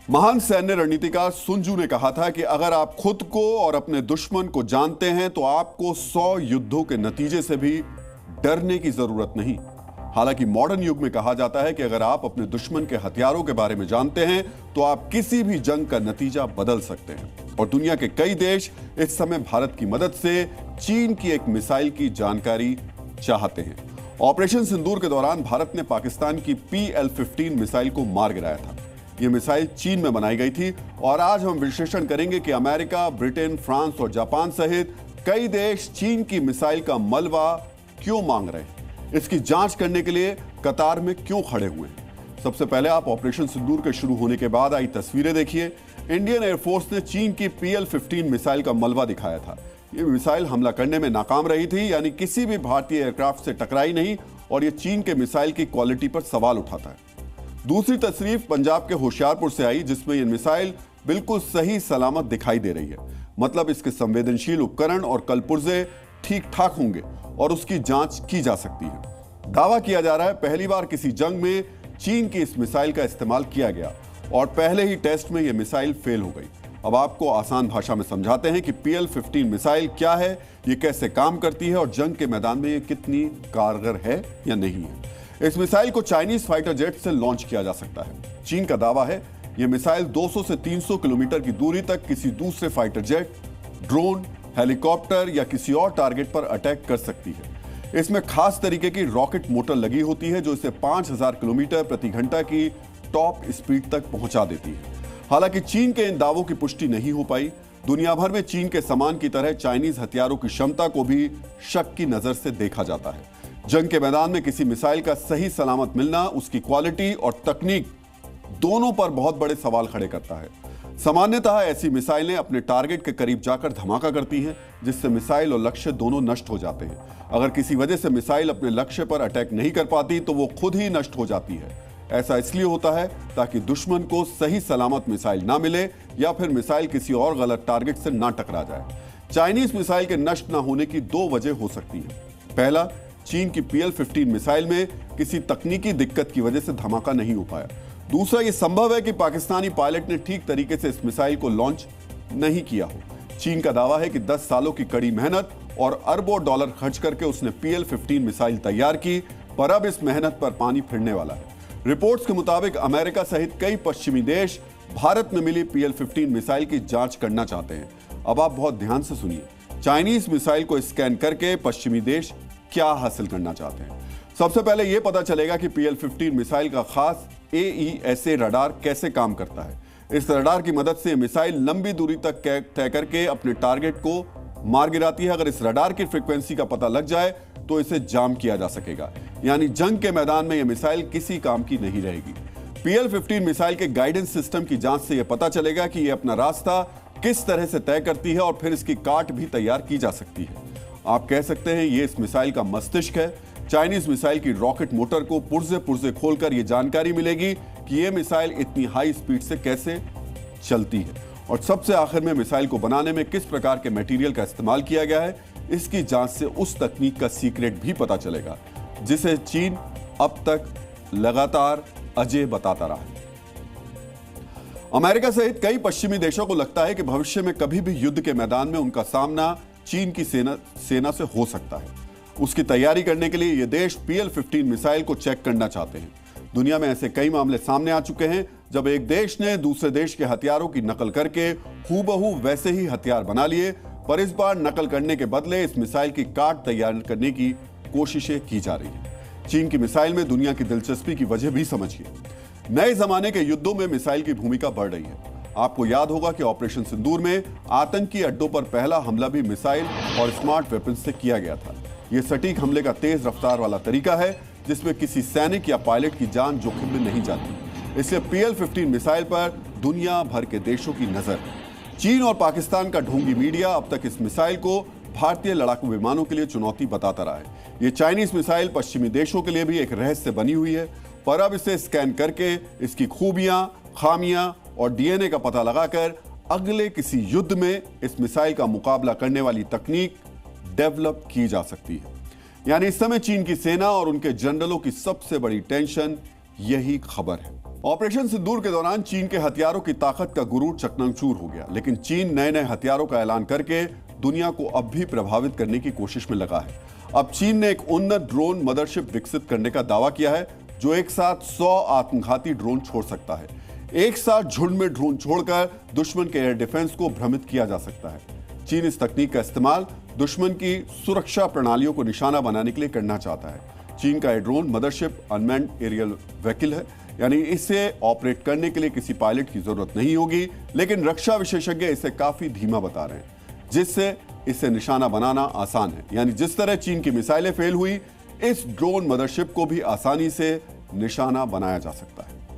महान सैन्य रणनीतिकार सुन त्सू ने कहा था कि अगर आप खुद को और अपने दुश्मन को जानते हैं तो आपको 100 युद्धों के नतीजे से भी डरने की जरूरत नहीं। हालांकि मॉडर्न युग में कहा जाता है कि अगर आप अपने दुश्मन के हथियारों के बारे में जानते हैं तो आप किसी भी जंग का नतीजा बदल सकते हैं। और दुनिया के कई देश इस समय भारत की मदद से चीन की एक मिसाइल की जानकारी चाहते हैं। ऑपरेशन सिंदूर के दौरान भारत ने पाकिस्तान की PL-15 मिसाइल को मार गिराया था। यह मिसाइल चीन में बनाई गई थी और आज हम विश्लेषण करेंगे कि अमेरिका, ब्रिटेन, फ्रांस और जापान सहित कई देश चीन की मिसाइल का मलबा क्यों मांग रहे हैं, इसकी जांच करने के लिए कतार में क्यों खड़े हुए हैं। सबसे पहले आप ऑपरेशन सिंदूर के शुरू होने के बाद आई तस्वीरें देखिए। इंडियन एयरफोर्स ने चीन की PL-15 मिसाइल का मलबा दिखाया था। यह मिसाइल हमला करने में नाकाम रही थी, यानी किसी भी भारतीय एयरक्राफ्ट से टकराई नहीं और यह चीन के मिसाइल की क्वालिटी पर सवाल उठाता है। दूसरी तस्वीर पंजाब के होशियारपुर से आई, जिसमें यह मिसाइल बिल्कुल सही सलामत दिखाई दे रही है। मतलब इसके संवेदनशील उपकरण और कलपुर्जे ठीक ठाक होंगे और उसकी जांच की जा सकती है। दावा किया जा रहा है पहली बार किसी जंग में चीन की इस मिसाइल का इस्तेमाल किया गया और पहले ही टेस्ट में यह मिसाइल फेल हो गई। अब आपको आसान भाषा में समझाते हैं कि PL-15 मिसाइल क्या है, ये कैसे काम करती है और जंग के मैदान में ये कितनी कारगर है या नहीं है। इस मिसाइल को चाइनीज फाइटर जेट से लॉन्च किया जा सकता है। चीन का दावा है यह मिसाइल 200 से 300 किलोमीटर की दूरी तक किसी दूसरे फाइटर जेट, ड्रोन, हेलीकॉप्टर या किसी और टारगेट पर अटैक कर सकती है। इसमें खास तरीके की रॉकेट मोटर लगी होती है जो इसे 5000 किलोमीटर प्रति घंटा की टॉप स्पीड तक पहुंचा देती है। हालांकि चीन के इन दावों की पुष्टि नहीं हो पाई। दुनिया भर में चीन के सामान की तरह चाइनीज हथियारों की क्षमता को भी शक की नजर से देखा जाता है। जंग के मैदान में किसी मिसाइल का सही सलामत मिलना उसकी क्वालिटी और तकनीक दोनों पर बहुत बड़े सवाल खड़े करता है। सामान्यतः ऐसी मिसाइलें अपने टारगेट के करीब जाकर धमाका करती हैं, जिससे मिसाइल और लक्ष्य दोनों नष्ट हो जाते हैं। अगर किसी वजह से मिसाइल अपने लक्ष्य पर अटैक नहीं कर पाती तो वो खुद ही नष्ट हो जाती है। ऐसा इसलिए होता है ताकि दुश्मन को सही सलामत मिसाइल ना मिले या फिर मिसाइल किसी और गलत टारगेट से ना टकरा जाए। चाइनीज मिसाइल के नष्ट ना होने की दो वजह हो सकती है। पहला, चीन की PL-15 मिसाइल में किसी तकनीकी दिक्कत की वजह से धमाका नहीं हो पाया। दूसरा, यह संभव है कि पाकिस्तानी पायलट ने ठीक तरीके से इस मिसाइल को लॉन्च नहीं किया हो। चीन का दावा है कि 10 सालों की कड़ी मेहनत और अरबों डॉलर खर्च करके उसने PL-15 मिसाइल तैयार की, पर अब इस मेहनत पर पानी फिरने वाला है। रिपोर्ट्स के मुताबिक अमेरिका सहित कई पश्चिमी देश भारत में मिली PL-15 मिसाइल की जांच करना चाहते हैं। अब आप बहुत ध्यान से सुनिए। चाइनीज मिसाइल को स्कैन करके पश्चिमी देश क्या हासिल करना चाहते हैं। सबसे पहले यह पता चलेगा कि PL-15 मिसाइल का खास AESA रडार कैसे काम करता है। इस रडार की मदद से मिसाइल लंबी दूरी तक तय करके अपने टारगेट को मार गिराती है। अगर इस रडार की फ्रीक्वेंसी का पता लग जाए तो इसे जाम किया जा सकेगा, यानी जंग के मैदान में यह मिसाइल किसी काम की नहीं रहेगी। PL-15 मिसाइल के गाइडेंस सिस्टम की जांच से यह पता चलेगा कि यह अपना रास्ता किस तरह से तय करती है और फिर इसकी काट भी तैयार की जा सकती है। आप कह सकते हैं यह इस मिसाइल का मस्तिष्क है। चाइनीज मिसाइल की रॉकेट मोटर को पुर्जे पुर्जे खोलकर यह जानकारी मिलेगी कि यह मिसाइल इतनी हाई स्पीड से कैसे चलती है और सबसे आखिर में मिसाइल को बनाने में किस प्रकार के मटेरियल का इस्तेमाल किया गया है। इसकी जांच से उस तकनीक का सीक्रेट भी पता चलेगा जिसे चीन अब तक लगातार अजय बताता रहा है। अमेरिका सहित कई पश्चिमी देशों को लगता है कि भविष्य में कभी भी युद्ध के मैदान में उनका सामना चीन की सेना से हो सकता है। उसकी तैयारी करने के लिए ये देश PL-15 मिसाइल को चेक करना चाहते हैं। दुनिया में ऐसे कई मामले सामने आ चुके हैं जब एक देश ने दूसरे देश के हथियारों की नकल करके हूबहू वैसे ही हथियार बना लिए, पर इस बार नकल करने के बदले इस मिसाइल की काट तैयार करने की कोशिशें की जा रही हैं। चीन की मिसाइल में दुनिया की दिलचस्पी की वजह भी समझिए। नए जमाने के युद्धों में मिसाइल की भूमिका बढ़ रही है। आपको याद होगा कि ऑपरेशन सिंदूर में आतंकी अड्डों पर पहला हमला भी मिसाइल और स्मार्ट वेपन से किया गया था। यह सटीक हमले का तेज रफ्तार वाला तरीका है जिसमें किसी सैनिक या पायलट की जान जोखिम में नहीं जाती। इसलिए PL-15 मिसाइल पर दुनिया भर के देशों की नजर है। चीन और पाकिस्तान का ढोंगी मीडिया अब तक इस मिसाइल को भारतीय लड़ाकू विमानों के लिए चुनौती बताता रहा है। यह चाइनीज मिसाइल पश्चिमी देशों के लिए भी एक रहस्य बनी हुई है, पर अब इसे स्कैन करके इसकी खूबियां, खामियां और DNA का पता लगाकर अगले किसी युद्ध में इस मिसाइल का मुकाबला करने वाली तकनीक डेवलप की जा सकती है। यानी इस समय चीन की सेना और उनके जनरलों की सबसे बड़ी टेंशन यही खबर है। ऑपरेशन सिंदूर के दौरान चीन के हथियारों की ताकत का गुरूर चकनाचूर हो गया, लेकिन चीन नए नए हथियारों का ऐलान करके दुनिया को अब भी प्रभावित करने की कोशिश में लगा है। अब चीन ने एक उन्नत ड्रोन मदरशिप विकसित करने का दावा किया है जो एक साथ 100 आत्मघाती ड्रोन छोड़ सकता है। एक साथ झुंड में ड्रोन छोड़कर दुश्मन के एयर डिफेंस को भ्रमित किया जा सकता है। चीन इस तकनीक का इस्तेमाल दुश्मन की सुरक्षा प्रणालियों को निशाना बनाने के लिए करना चाहता है। चीन का यह drone mothership unmanned aerial vehicle है, यानी इसे ऑपरेट करने के लिए किसी पायलट की जरूरत नहीं होगी, लेकिन रक्षा विशेषज्ञ इसे काफी धीमा बता रहे हैं, जिससे इसे निशाना बनाना आसान है। यानी जिस तरह चीन की मिसाइलें फेल हुई, इस ड्रोन मदरशिप को भी आसानी से निशाना बनाया जा सकता है।